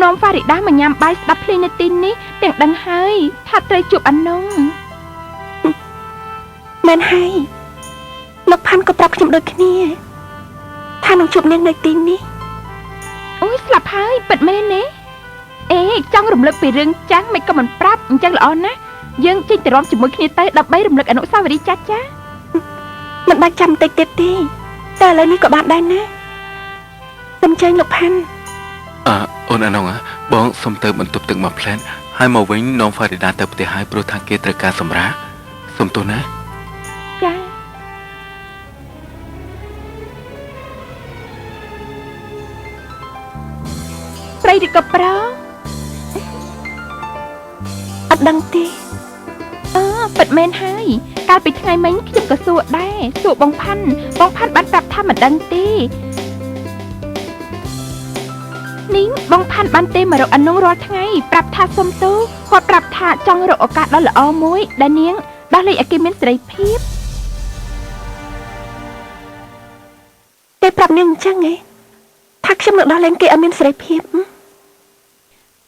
น้องฟาริดามาញ៉ាំបាយស្ដាប់ភ្លេងនៅទីនេះទាំងដឹងហើយថាត្រូវជួបអានុងមែនហើយលោកផាន់ក៏ប្រាប់ខ្ញុំដូចគ្នាថានឹងជួបនាងនៅទីនេះអូយស្លាប់ហើយពិតមែនទេអេចង់រំលឹកពីរឿងចាស់មិនក៏មិនប្រាប់អញ្ចឹងល្អណាស់យើងចេញទៅរាំជាមួយគ្នាទៅដើម្បីរំលឹកអនុស្សាវរីយ៍ចាស់ចាមិនបាច់ចាំតិចទៀតទេតែឥឡូវនេះក៏បានដែរណាសូមអញ្ជើញលោកផាន់អូនអានុងបងសុំទៅបន្ទប់ទឹកមកផ្លែនហើយមកវិញនងហ្វារីដាទៅផ្ទះហើយព្រោះថាគេត្រូវការសម្រាប់សុំទោសណាចាស្រីឬក៏ប្រុសអត់ដឹងទេពិតមែនហើយកាលពីថ្ងៃមិញខ្ញុំក៏សួរដែរសួរបងផាន់បានប្រាប់ថាមិនដឹងទេនាងបងផាន់បានទេមករកអានុងរាល់ថ្ងៃប្រាប់ថាសុំទោសគាត់ប្រាប់ថាចង់រកឱកាសដ៏ល្អមួយដែលនាងដោះលែងឲ្យគេមានសេរីភាពគេប្រាប់នាងអញ្ចឹងឯងថាខ្ញុំនឹងដោះលែងគេឲ្យមានសេរីភាព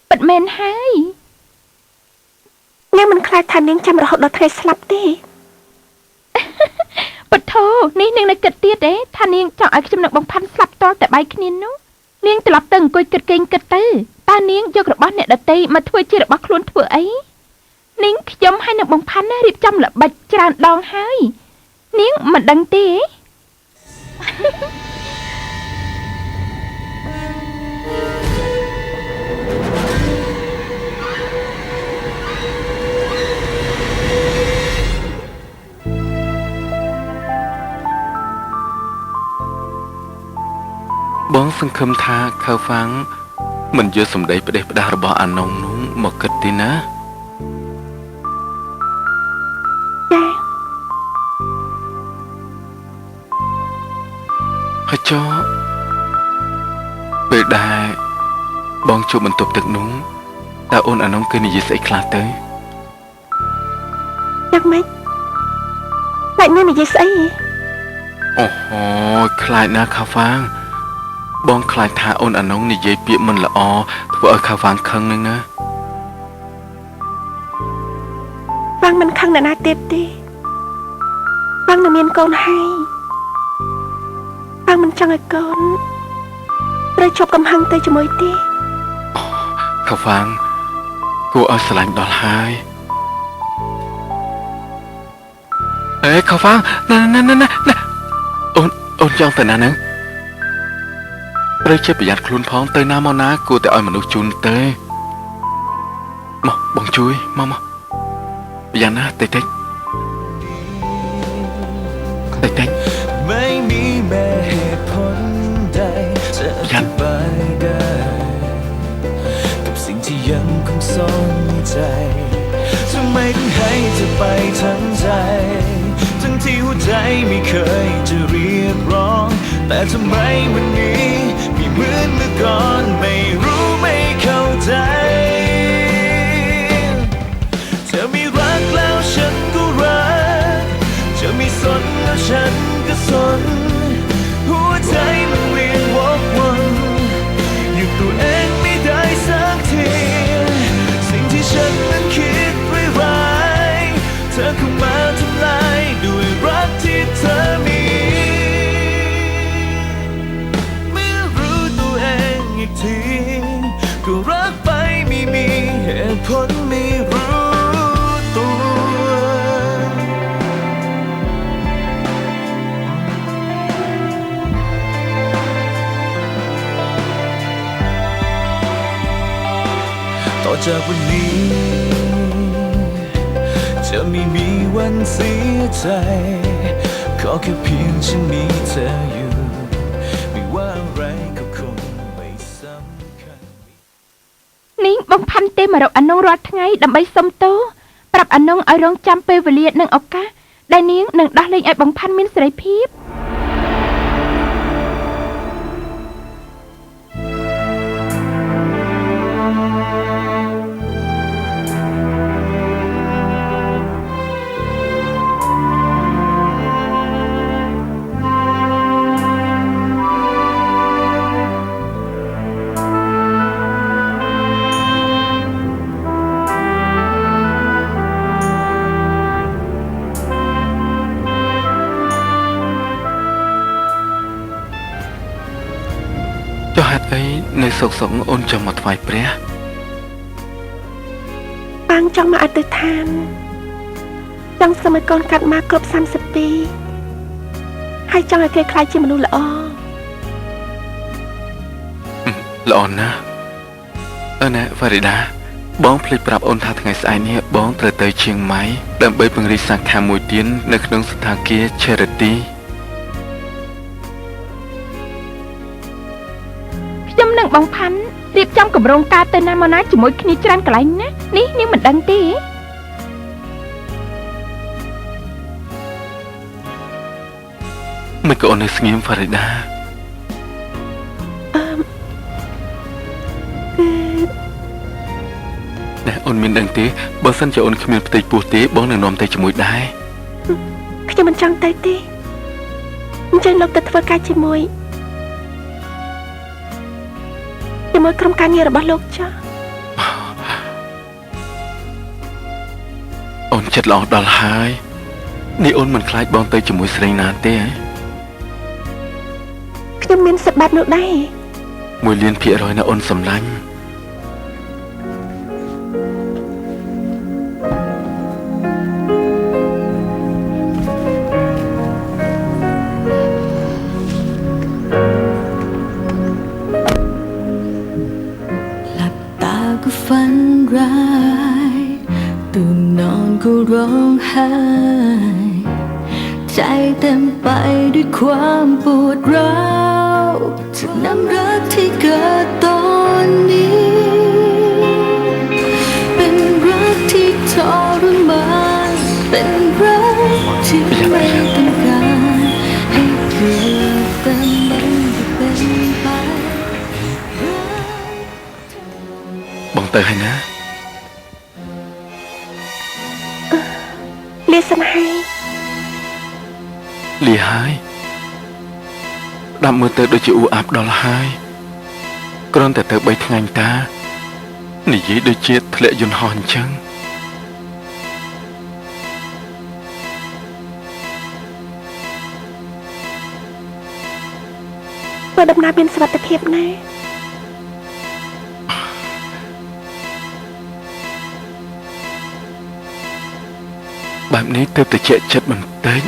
ពិតមែនហើយនាងមិនខ្លាចថានាងចាំរហូតដល់ថ្ងៃស្លាប់ទេពធនេះនាងនៅគិតទៀតទេថានាងចង់ឲ្យខ្ញុំនឹងបងផាន់ស្លាប់តតែបាយគ្នានោះនាងត្រឡប់ទៅអង្គុយគិតគេងគិតទៅតើនាងយករបស់អ្នកដទៃមកធ្វើជារបស់ខ្លួនធ្វើអីនាងខ្ញុំឲ្យនឹងបងផាន់រៀបចំល្បិចច្រើនដងហើយនាងមិនដឹងទេបងសង្ឃឹមថាខៅហ្វាំងមិនយកសម្ដីផ្ដេសផ្ដាសរបស់អានុងនោះមកគិតទេណាចាហើយចុះពេលដែលបងជួបបន្ទប់ទឹកនោះតើអូនអានុងគឺនិយាយស្អីខ្លះទៅយ៉ាងម៉េចតែនាងនិយាយស្អីអូហូខ្លាចណាស់ខៅហ្វាំងបងខ្លាចថាអូនអានុងនិយាយពាក្យមិនល្អធ្វើឲ្យខាវ៉ាងខឹងនឹងណាវ៉ាងមិនខឹងអ្នកណាទៀតទេវ៉ាងនឹងមានកូនហើយវ៉ាងមិនចង់ឲ្យកូនត្រូវជាប់កំហឹងទៅជាមួយទេខាវ៉ាងគួរឲ្យស្រឡាញ់ដល់ហើយអេខាវ៉ាងណាអូនចង់ទៅណាហ្នឹងត្រូវជាប្រយ័ត្នខ្លួនផងទៅណាមកណាគួរតែឲ្យមនុស្សជូនទេមកបងជួយមកប្រយ័ត្នណាតិចไม่มีแม้เหตุผลใดจะอธิบายได้กับสิ่งที่ยังคงซ่อนในใจทำไมต้องให้เธอไปทั้งใจทั้งที่หัวใจไม่เคยจะเรียกร้องแต่ทำไมวันนี้ไม่เหมือนเมื่อก่อนไม่รู้ไม่เข้าใจเธอมีรักแล้วฉันก็รักเธอมีสนแล้วฉันก็สนหัวใจมันเวียนวกวนหยุดตัวเองไม่ได้สักทีสิ่งที่ฉันนั้นคิดไว้ร้ายเธอเข้ามาทำลายด้วยรักที่เธอมีไม่รู้ตัวเองอีกทีก็รักไปไม่มีเหตุผลไม่รู้ตัวต่อจากวันนี้จะไม่มีวันเสียใจขอแค่เพียงฉันมีเธออยู่ไม่ว่าอะไรก็คงไม่สำคัญនេះបងផាន់ទេមករកអានុងរាល់ថ្ងៃដើម្បីសុំទោសប្រាប់អានុងឲ្យរងចាំពេលវេលានិងឱកាសដែលនាងនឹងដោះលែងឲ្យបងផាន់មានសេរីភាព សុកសុកអូនចង់មកថ្វាយព្រះ បាំងចង់មកអធិដ្ឋានចង់សុំឲ្យកូនកាត់មកគ្រប់32ហើយចង់ឲ្យគេខ្លាចជាមនុស្សល្អ ល្អណាស់ណែវ៉ារីដាបងភ្លេចប្រាប់អូនថាថ្ងៃស្អែកនេះបងត្រូវទៅជាងម៉ៃដើម្បីពង្រីកសាខាមួយទៀតនៅក្នុងសណ្ឋាគារ Charity ខ្ញុំនឹងបងផាន់រៀបចំគម្រោងការទៅណាមកណាជាមួយគ្នាច្រើនកន្លែងណានេះនាងមិនដឹងទេ មិនក៏អូននៅស្ងៀមវ៉ារីដា ណែអូនមានដឹងទេបើសិនជាអូនគ្មានផ្ទៃពោះទេបងនឹងនាំទៅជាមួយដែរ ខ្ញុំមិនចង់ទៅទេអញ្ចឹងលោកទៅធ្វើការជាមួយក្រុមការងាររបស់លោកចា អូនចិត្តល្អដល់ហើយនេះអូនមិនខ្លាចបងទៅជាមួយស្រីណាទេហ៎ ខ្ញុំមានសិទ្ធិបែបនោះដែរ 1,000,000% ណាអូនសម្លាញ់ ฝันร้ายตื่นนอนก็ร้องไห้ใจเต็มไปด้วยความปวดร้าวจากน้ำรักที่เกิดตอนนี้เป็นรักที่ทรมานเป็นรักที่ไม่ต้องการให้เกิดแต่มันจะเป็นไป បងទៅហើយណា លាសិនហើយ លាហើយដាប់មើលទៅដូចជាអ៊ូអាប់ដល់ហើយគ្រាន់តែទៅ3ថ្ងៃតានិយាយដូចជាធ្លាក់យន្តហោះអញ្ចឹង ធ្វើដំណើរមានសុវត្ថិភាពណាស់ បែបនេះទើបតែជាក់ចិត្តបន្តិច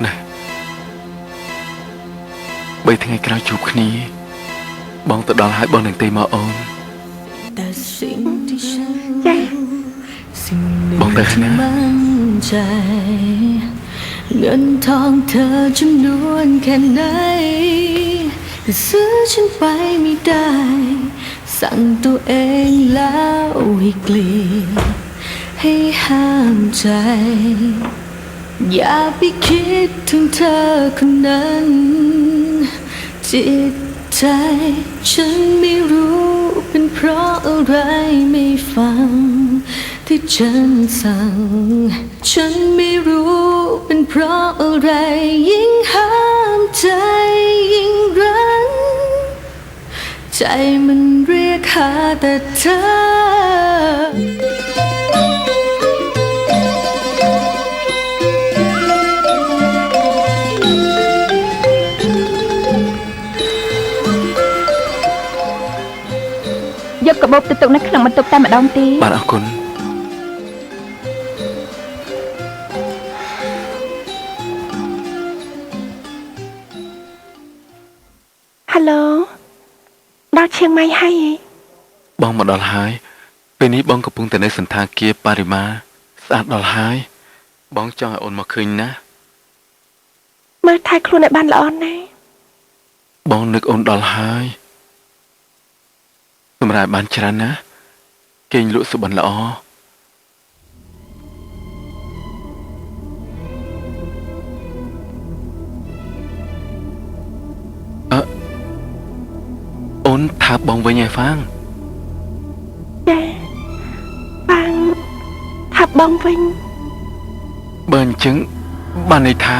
ណែ3ថ្ងៃក្រោយជួបគ្នាបងទៅដល់ហើយបងនឹងទៅមកអូន แต่สิ่งที่ฉัน ចា สิ่งหนึ่ง บอกได้นะ ที่มั่นใจเงินทองเธอจำนวนแค่ไหนก็ซื้อฉันไปไม่ได้สั่งตัวเองแล้วให้เกลียดให้ห้ามใจอย่าไปคิดถึงเธอคนนั้นจิตใจฉันไม่รู้เป็นเพราะอะไรไม่ฟังที่ฉันสั่งฉันไม่รู้เป็นเพราะอะไรยิ่งห้ามใจยิ่งรั้นใจมันเรียกหาแต่เธอ យកកាបូបទៅទុកនៅក្នុងបន្ទប់តែម្ដងទេ បាទអរគុណ ហាឡូដល់ឈៀងម៉ៃហើយ បងមកដល់ហើយពេលនេះបងកំពុងតែនៅសន្តាគារបរិមាស្អាតដល់ហើយបងចង់ឲ្យអូនមកឃើញណា មើលថែខ្លួនឲ្យបានល្អណាស់ បងនឹកអូនដល់ហើយសម្រាប់បានច្រើនណាគេងលក់សុបិនល្អអូនថាបងវិញហើយហ្វាង ចាបាំងថាបងវិញ បើអញ្ចឹងបានន័យថា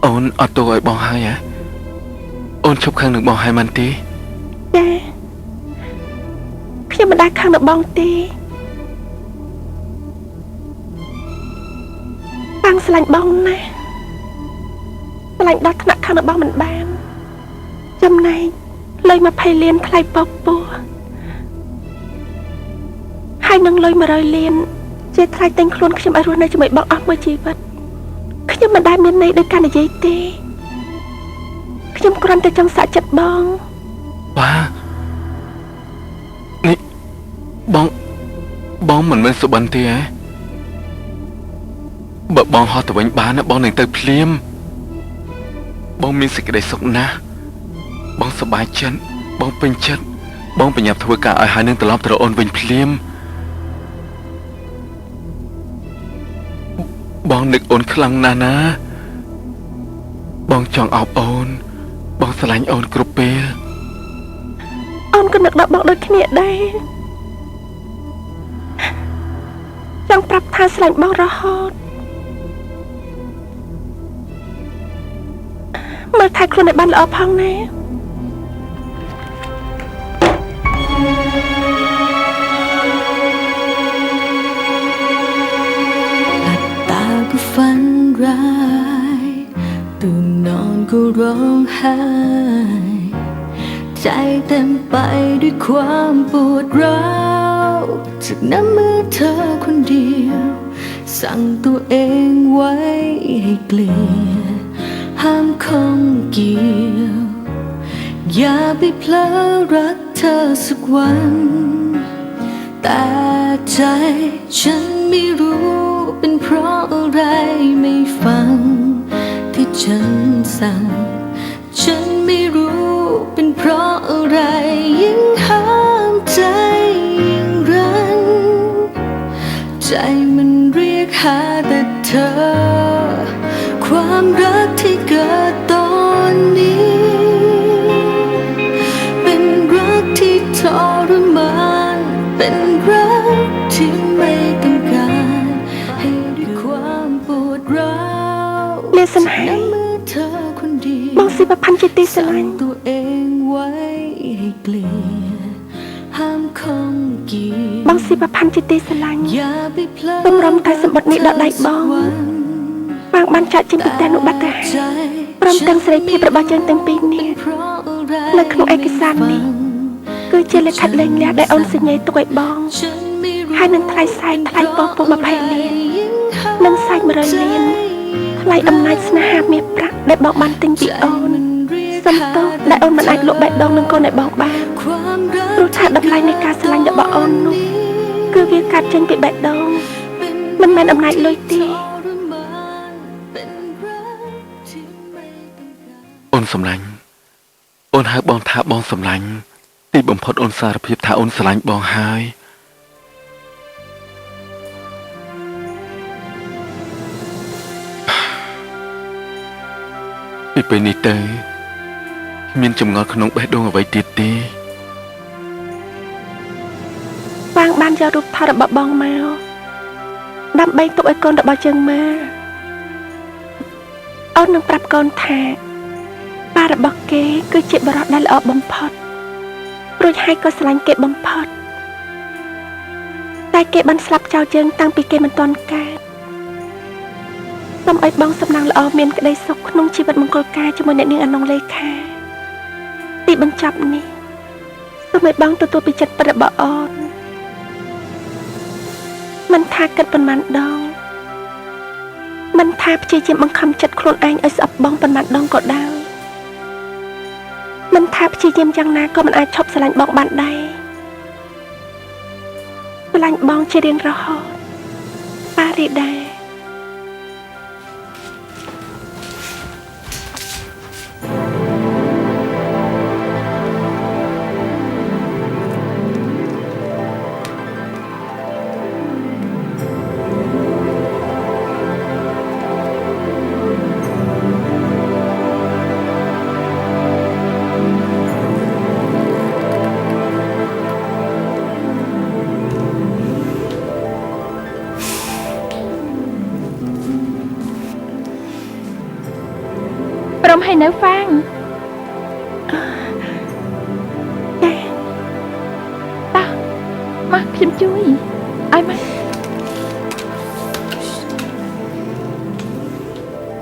អូនអត់ទោសឲ្យបងហើយហ៎អូនឈប់ខឹងនឹងបងហើយមិនទេ ចាខ្ញុំមិនដែលខឹងដល់បងទេបាំងស្រឡាញ់បងណាស់ ស្រឡាញ់ដល់ថ្នាក់ខាងរបស់មិនបានចំណែកលុយ20 លានថ្លៃពពោះហើយនឹងលុយ100 លានជាថ្លៃទិញខ្លួនខ្ញុំឲ្យរស់នៅជាមួយបងអស់មួយជីវិតខ្ញុំមិនដែលមានន័យដោយការនិយាយទេខ្ញុំគ្រាន់តែចង់សាកចិត្តបង បាទនេះបងមិនមែនសុបិនទេហ៎បើបងហត់ទៅវិញបានណាបងនឹងទៅភ្លាមបងមានសេចក្តីសុខណាស់បងសប្បាយចិត្តបងពេញចិត្តបងប្រញាប់ធ្វើការឲ្យហើយនឹងត្រឡប់ទៅរកអូនវិញភ្លាមបងនឹកអូនខ្លាំងណាស់ណាបងចង់អបអូនបងស្រឡាញ់អូនគ្រប់ពេល អូនក៏នឹកដល់បងដូចគ្នាដែរចង់ប្រាប់ថាស្រឡាញ់បងរហូតមើលថែខ្លួនឲ្យបានល្អផងណា ตาก็ฝันร้ายตื่นนอนก็ร้องไห้ใจเต็มไปด้วยความปวดร้าวจากน้ำมือเธอคนเดียวสั่งตัวเองไว้ให้เกลียดห้ามคงเกี่ยวอย่าไปเพลอรักเธอสักวันแต่ใจฉันไม่รู้เป็นเพราะอะไรไม่ฟังที่ฉันสั่งฉันไม่รู้เป็นเพราะอะไรยิ่งห้ามใจยิ่งรั้นใจมันเรียกหาแต่เธอความรักที่เกิดตอนนี้เป็นรักที่ทรมานเป็นรักที่ไม่ต้องการให้ด้วยความปวดร้าว លាសិនហើយ น้ำมือเธอคนเดียว បងស៊ីប្រផាន់ជាទីស្រឡាញ់ ตัวเองไว้ให้เกลียดห้ามคงเกี่ยว បងស៊ីប្រផាន់ជាទីស្រឡាញ់ อย่าไปเพลอ ទំរំតែសម្បត្តិនេះដល់ដៃបងបងបានចាក់ចេញពីផ្ទះនោះបាត់ទៅហើយព្រមទាំងសេរីភាពរបស់យើងទាំងពីរនេះនៅក្នុងឯកសារនេះគឺជាលិខិតលែងលះដែលអូនសញ្ញេទុកឲ្យបងហើយនឹងថ្លៃខ្សែថ្លៃពពោះ20 លាននិងខ្សែ100 លានថ្លៃអំណាចស្នេហាមាសប្រាក់ដែលបងបានទិញពីអូនសំទោសដែលអូនមិនអាចលក់បេះដូងនឹងកូនឲ្យបងបានព្រោះថាតម្លៃនៃការស្រឡាញ់របស់អូននោះគឺវាកាត់ចេញពីបេះដូងមិនមែនអំណាចលុយទេ អូនសម្លាញ់អូនហៅបងថាបងសម្លាញ់ទីបំផុតអូនសារភាពថាអូនស្រឡាញ់បងហើយពីពេលនេះទៅគ្មានចម្ងល់ក្នុងបេះដូងអ្វីទៀតទេ វាងបានយករូបថតរបស់បងមកដើម្បីទុកឲ្យកូនរបស់យើងមើលអូននឹងប្រាប់កូនថាប៉ារបស់គេគឺជាបរិសុទ្ធដែលល្អបំផុតរួចហើយក៏ស្រឡាញ់គេបំផុតតែគេបានស្លាប់ចោលយើងតាំងពីគេមិនទាន់កើតសូមឲ្យបងសំណាងល្អមានក្តីសុខក្នុងជីវិតមង្គលការជាមួយអ្នកនាងអនងលេខាទីបញ្ចប់នេះសូមឲ្យបងទទួលពីចិត្តពិតរបស់អូនមិនថាគិតប៉ុន្មានដងមិនថាព្យាយាមបង្ខំចិត្តខ្លួនឯងឲ្យស្អប់បងប៉ុន្មានដងក៏ដោយមិនថាព្យាយាមយ៉ាងណាក៏មិនអាចឈប់ស្រឡាញ់បងបានដែរស្រឡាញ់បងជារៀងរហូតប៉ារីដា ព្រមឲ្យនៅហ្វាងតោះមកខ្ញុំជួយឲ្យមក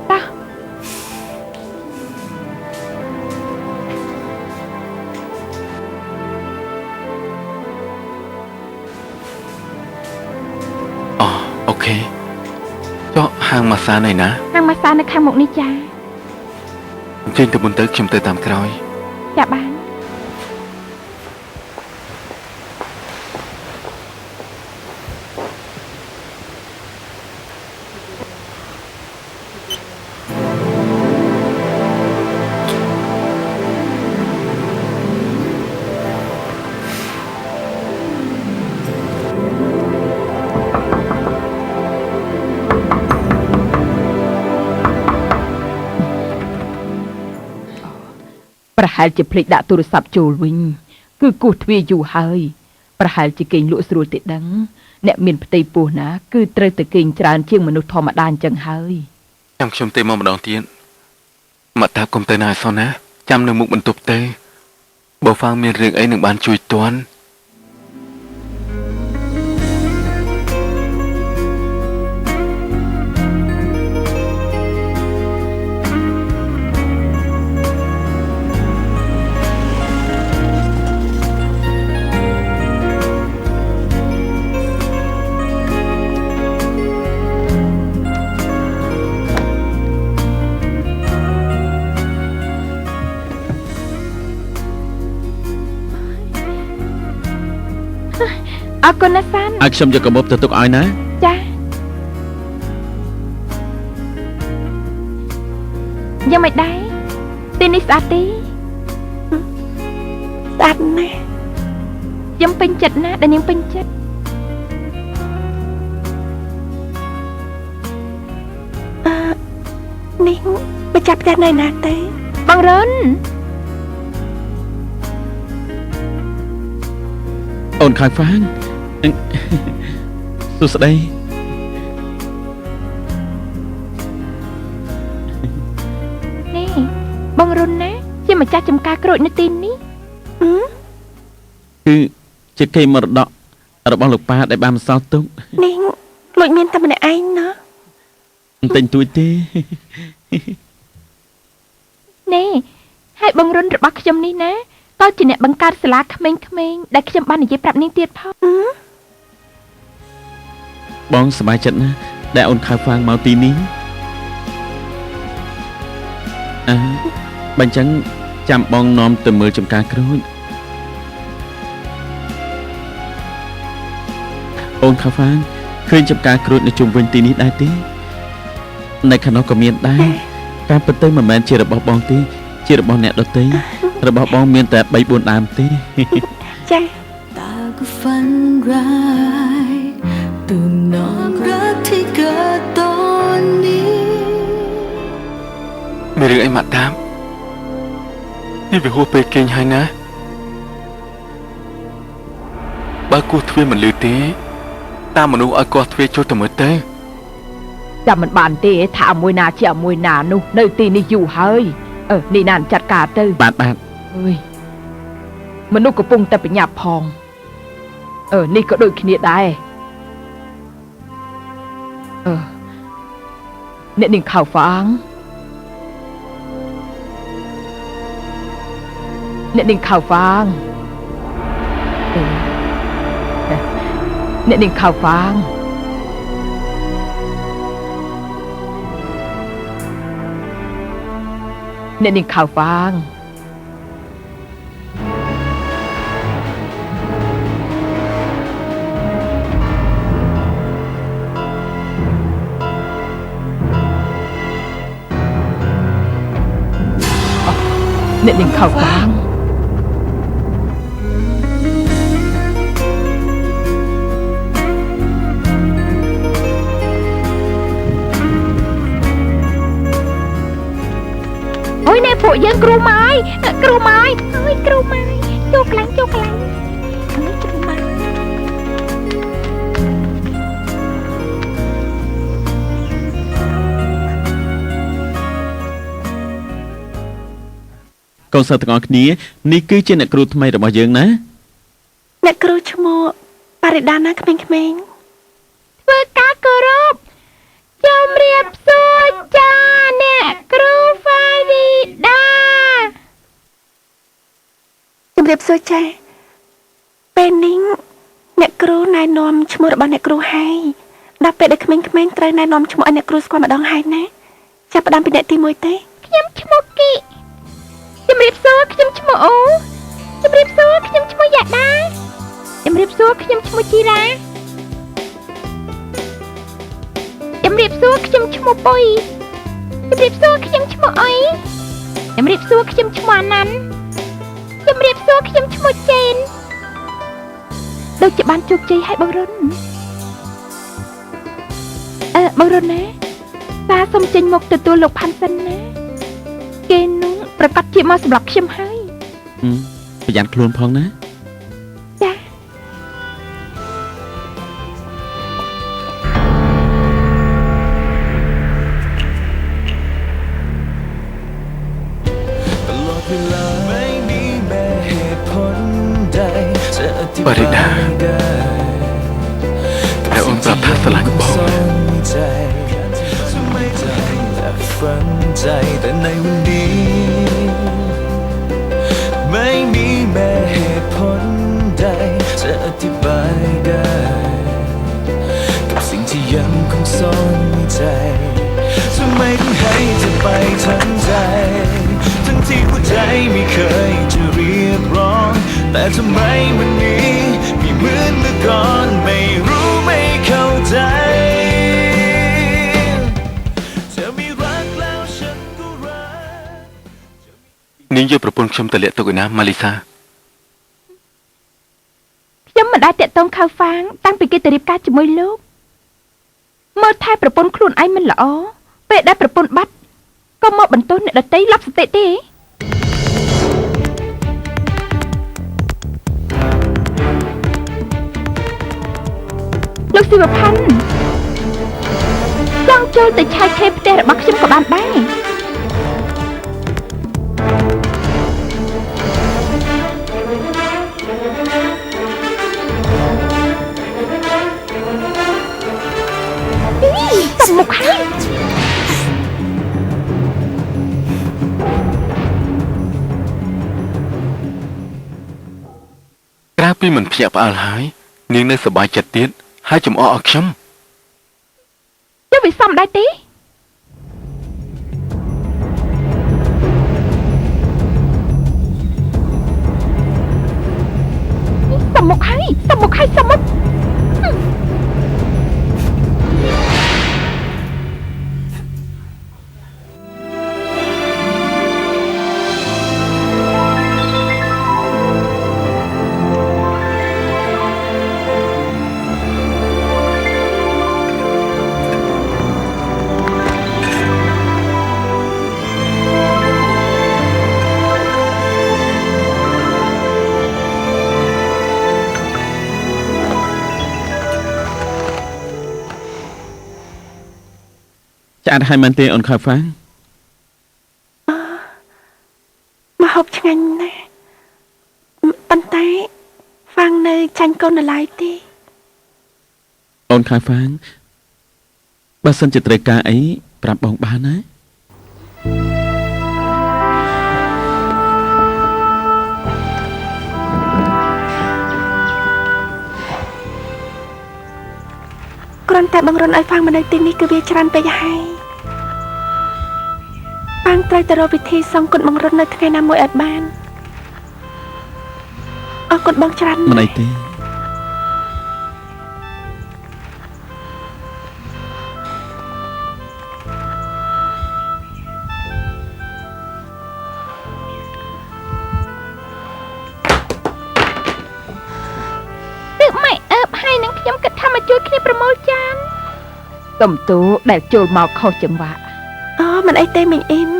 តោះ សាណៃណា ហាងម៉ាសានៅខាងមុខនេះចា ចេញទៅមុនទៅខ្ញុំទៅតាមក្រោយ ចាបាន ប្រហែលជាភ្លេចដាក់ទូរស័ព្ទចូលវិញគឺគោះទ្វារយូរហើយប្រហែលជាគេងលក់ស្រួលទេដឹងអ្នកមានផ្ទៃពោះណាគឺត្រូវតែគេងច្រើនជាងមនុស្សធម្មតាអញ្ចឹងហើយ ចាំខ្ញុំទៅមកម្ដងទៀតមកតាកុំទៅណាឲ្យសោះណាចាំនៅមុខបន្ទប់ទេបើហ្វាងមានរឿងអីនឹងបានជួយទាន់ អរគុណណាស់សាន់ ឲ្យខ្ញុំយកកាបូបទៅទុកឲ្យណា ចាយ៉ាងមិនដែរទីនេះស្អាតទេ ស្អាតណាស់ ខ្ញុំពេញចិត្តណាស់ដែលនាងពេញចិត្ត នេះម្ចាស់ផ្ទះនៅណាទេ បងរុន អូនខៅហ្វាងសួស្ដី នេះបងរុនណាជាម្ចាស់ចំការក្រូចនៅទីនេះ គឺជាកេរមរតករបស់លោកប៉ាដែលបានបន្សល់ទុក នេះលួចមានតែម្នាក់ឯងណោះ មិនទិញទួយទេ នេះហើយបងរុនរបស់ខ្ញុំនេះណាក៏ជាអ្នកបង្កើតសាលាក្មេងៗដែលខ្ញុំបាននិយាយប្រាប់នាងទៀតផង បងសប្បាយចិត្តណាស់ដែលអូនខៅហ្វាងមកទីនេះបើអញ្ចឹងចាំបងនាំទៅមើលចំការក្រូចអូនខៅហ្វាងឃើញចំការក្រូចនៅជុំវិញទីនេះដែរទេនៅខាងនោះក៏មានដែរការពិតទៅមិនមែនជារបស់បងទេជារបស់អ្នកដទៃរបស់បងមានតែ 3-4 ដើមទេ ចា ตาก็ฝันร้ายตื่นนอนรักที่เกิดตอนนี้ មានរឿងអីមកតាមនេះវាហួសពេលគេងហើយណាបើគោះទ្វារមិនលឺទេតាមមនុស្សឲ្យកោះទ្វារចូលទៅមើលទៅ ចាំមិនបានទេថាឲ្យមួយណាជាឲ្យមួយណានោះនៅទីនេះយូរហើយនេះណានចាត់ការទៅ បាទ អើយមនុស្សកំពុងតែបញ្ញាប់ផងនេះក៏ដូចគ្នាដែរអ្នកនាងខៅហ្វាងអ្នកនាងខៅហ្វាងអ្នកនាងខៅហ្វាងអ្នកនាងខៅហ្វាងអ្នកនាងខៅហ្វាងអូយនេះពួកយើងគ្រូម៉ាយអើយគ្រូម៉ាយចូលខ្លាំងអើយគ្រូម៉ាយ កូនសិស្សទាំងអស់គ្នានេះគឺជាអ្នកគ្រូថ្មីរបស់យើងណា អ្នកគ្រូឈ្មោះប៉ារីដាណាក្មេងៗ ធ្វើការគោរពជំរាបសួរចាអ្នកគ្រូហ្វារីដា ជំរាបសួរចាពេលនេះអ្នកគ្រូណែនាំឈ្មោះរបស់អ្នកគ្រូហើយ ដល់ពេលដែលក្មេងៗត្រូវណែនាំឈ្មោះឲ្យអ្នកគ្រូស្គាល់ម្ដងហើយណាចាប់ផ្ដើមពីអ្នកទី1ទេ ខ្ញុំឈ្មោះគីជំរាបសួរខ្ញុំឈ្មោះអូជំរាបសួរខ្ញុំឈ្មោះយ៉ាដាជំរាបសួរខ្ញុំឈ្មោះជីរ៉ាជំរាបសួរខ្ញុំឈ្មោះបុយជំរាបសួរខ្ញុំឈ្មោះអុយជំរាបសួរខ្ញុំឈ្មោះអាណាន់ជំរាបសួរខ្ញុំឈ្មោះចេនដូចជាបានជោគជ័យហើយបងរុនបងរុនណាតាសូមចេញមកទទួលលោកផាន់សិនណាគេនោះប្រកាសជាមកសម្រាប់ខ្ញុំហើយ ប្រយ័ត្នខ្លួនផងណា ចា ตลอดเวลาไม่มีแม้เหตุผลใดจะอธิ ប บาย រិដា ได้ แต่អូនប្រាប់ថាស្រឡាញ់បង ซ่อนใจทำไมใจและฝังใจแต่ในวันนี้ไม่มีแม้เหตุผลใดจะอธิบายได้กับสิ่งที่ยังคงซ่อนในใจทำไมต้องให้เธอไปทั้งใจทั้งที่หัวใจไม่เคยจะเรียกร้องแต่ทำไมวันนี้ไม่เหมือนเมื่อก่อนไม่รู้ไม่เข้าใจเธอมีรักแล้วฉันก็รัก នាងយកប្រពន្ធខ្ញុំទៅលាក់ទុកឯណាម៉ាលីសា ខ្ញុំមិនដែលតាក់ទងខៅហ្វាងតាំងពីគេទៅរៀបការជាមួយលោកមើលថែប្រពន្ធខ្លួនឯងមិនល្អពេលដែលប្រពន្ធបាត់ក៏មកបន្ទោសអ្នកដទៃឡប់សតិទេលោកសិវផាន់ចង់ចូលទៅឆែកខេផ្ទះរបស់ខ្ញុំក៏បានដែរសំមុខហើយ ក្រៅពីមិនភ្ញាក់ផ្អើលហើយនាងនៅសប្បាយចិត្តទៀតហើយចំអកឲ្យខ្ញុំ យកវាសំដែរទេសំមុខហើយសំមុខហើយសំមុខ ឆ្អាតហើយមែនទេអូនខៅហ្វាង មកហូបឆ្ងាញ់ណាស់ប៉ុន្តែហ្វាងនៅចាញ់កូននៅឡើយទេ អូនខៅហ្វាងបើសិនជាត្រូវការអីប្រាប់បងបានណា គ្រាន់តែបង្រុនឲ្យហ្វាងមកនៅទីនេះគឺវាច្រើនពេកហើយហ្វាងត្រូវទៅរកវិធីសងគុណបង្រុននៅថ្ងៃណាមួយឲ្យបានអរគុណបងច្រើន មិនអីទេ ទើបម៉ែអើបហើយនឹងខ្ញុំគិតថាមកជួយគ្នាប្រមូលចានកំទូដែលចូលមកខុសចង្វាក់ អូមិនអីទេមីងអ៊ីន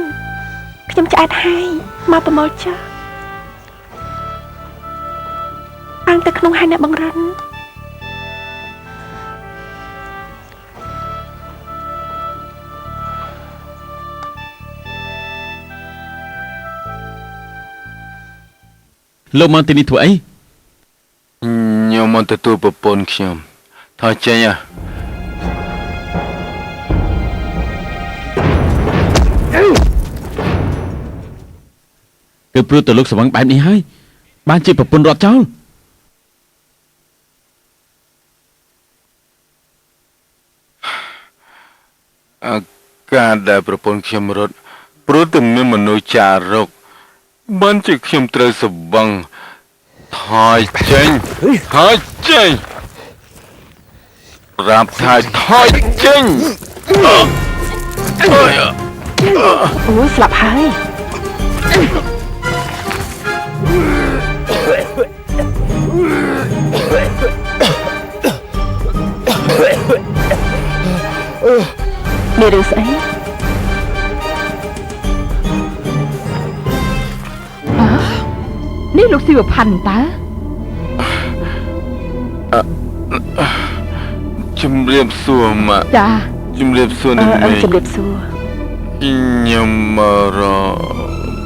ខ្ញុំឆ្អែតហើយមកប្រមូលចុះអាងទៅក្នុងហើយអ្នកបង្រិន លោកមកទីនេះធ្វើអី ខ្ញុំមកទទួលប្រពន្ធខ្ញុំថយចេញហ៎ គឺព្រោះតែលោកស្វឹងបែបនេះហើយបានជាប្រពន្ធរត់ចោល អើ លោក ខ្ញុំ មក មក ទី ទទួល នេះ ប្រពន្ធខ្ញុំ ការដែលប្រពន្ធខ្ញុំរត់ព្រោះតែមានមនុស្សចារកបានជាខ្ញុំត្រូវសវឹងថយចេញថយចេញប្រាប់ថាថយចេញ អូយស្លាប់ហើយមានរឿងស្អី នេះលោកស៊ីវផាន់តើ ជំរាបសួរម៉ាក់ ចា ជំរាបសួរនឹងមេ ជំរាបសួរ ខ្ញុំមករ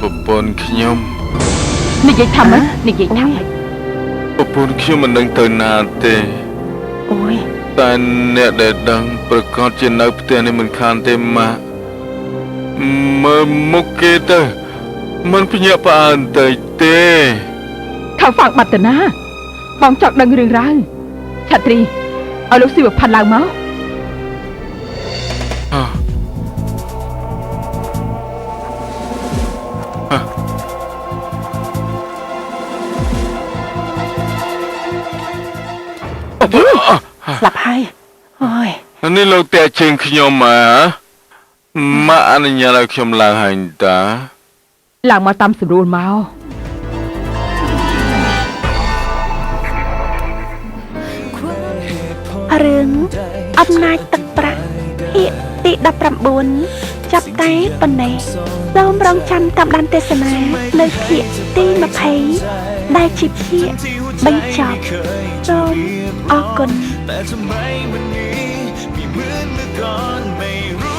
កប្រពន្ធខ្ញុំ និយាយថាម៉េចនិយាយថាម៉េច ប្រពន្ធខ្ញុំមិនដឹងទៅណាទេ អូយ តែអ្នកដែលដឹងប្រកាសជានៅផ្ទះនេះមិនខានទេម៉ាក់មើលមុខគេទៅមិនភ្ញាក់ផ្អើលទៅទេ ខាងហ្វាំងបាត់ទៅណាបងចង់ដឹងរឿងរ៉ាវឆាត្រីឲ្យលោកស៊ីវផាន់ឡើងមក ស្លាប់ហើយអូយ នេះលោកតាជើងខ្ញុំម៉ាក់អនុញ្ញាតឲ្យខ្ញុំឡើងហើយតា ឡើងមកតាមស្រួលមក រឿងអំណាចទឹកប្រាក់ភាគទី19ចាប់តែប៉ុណ្ណេះសូមរងចាំតាមដានទេសនានៅភាគទី20ដែលជាភាគបញ្ចប់សូមអរគុណ แต่ทำไมวันนี้ไม่เหมือนเมื่อก่อนไม่รู้